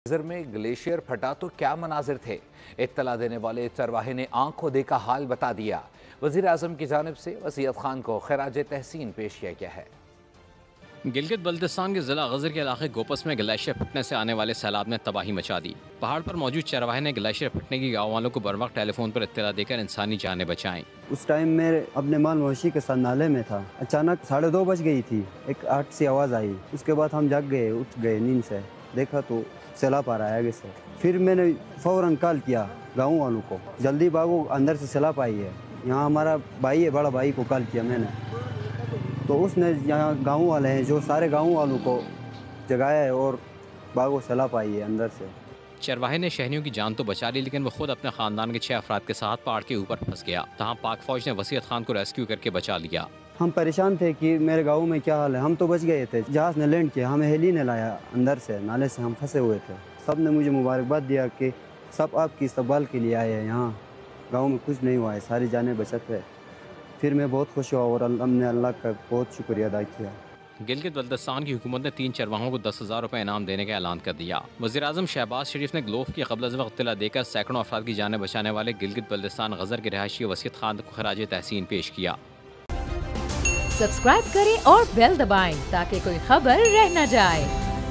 गजर में ग्लेशियर फटा तो क्या मनाजिर थे। इत्तला देने वाले चरवाहे ने आंखों देखा हाल बता दिया। वजीर आजम की जानिब से वसीयत खान को खराज तहसीन पेश किया गया है। गिलगित बल्तिस्तान के जिला गजर के इलाके गोपस में ग्लेशियर फटने से आने वाले सैलाब ने तबाही मचा दी। पहाड़ पर मौजूद चरवाहे ने ग्लेशियर फटने की गाँव वालों को बरवक्त टेलीफोन पर इत्तला देकर इंसानी जानें बचाईं। उस टाइम मैं अपने माल मवेशी के साथ नाले में था। अचानक 2:30 बज गई थी। एक आठ सी आवाज़ आई। उसके बाद हम जाग गए, उठ गए नींद से। देखा तो सैलाब आ रहा है आगे से। फिर मैंने फौरन कॉल किया गाँव वालों को, जल्दी भागो, अंदर से सैलाब आई है। यहाँ हमारा भाई है, बड़ा भाई को कॉल किया मैंने, तो उसने यहाँ गाँव वाले हैं जो सारे गाँव वालों को जगाया है और भागो सैलाब आई है अंदर से। चरवाहे ने शहरियों की जान तो बचा ली, लेकिन वो खुद अपने खानदान के 6 अफराद के साथ पहाड़ के ऊपर फंस गया। तहाँ पाक फौज ने वसीयत खान को रेस्क्यू करके बचा लिया। हम परेशान थे कि मेरे गाँव में क्या हाल है। हम तो बच गए थे, जहाज़ ने लैंड किया, हमें हेली ने लाया अंदर से, नाले से हम फंसे हुए थे। सब ने मुझे मुबारकबाद दिया कि सब आपकी इस्तकबाल के लिए आए हैं, यहाँ गाँव में कुछ नहीं हुआ है, सारी जानें बचत है। फिर मैं बहुत खुश हुआ और हमने अल्लाह का बहुत शुक्रिया अदा किया। गिलगित बल्तिस्तान की हुकूमत ने 3 चरवाहों को 10,000 रुपये इनाम देने का ऐलान कर दिया। वज़ीर आज़म शहबाज शरीफ ने ग्लोफ की क़ब्ल अज़ वक्त इत्तला देकर सैकड़ों अफराद की जानें बचाने वाले गिलगित बल्तिस्तान गजर के रहायशी वसीयत खान को खराज तहसीन पेश किया। सब्सक्राइब करें और बेल दबाएं ताकि कोई खबर रह न जाए।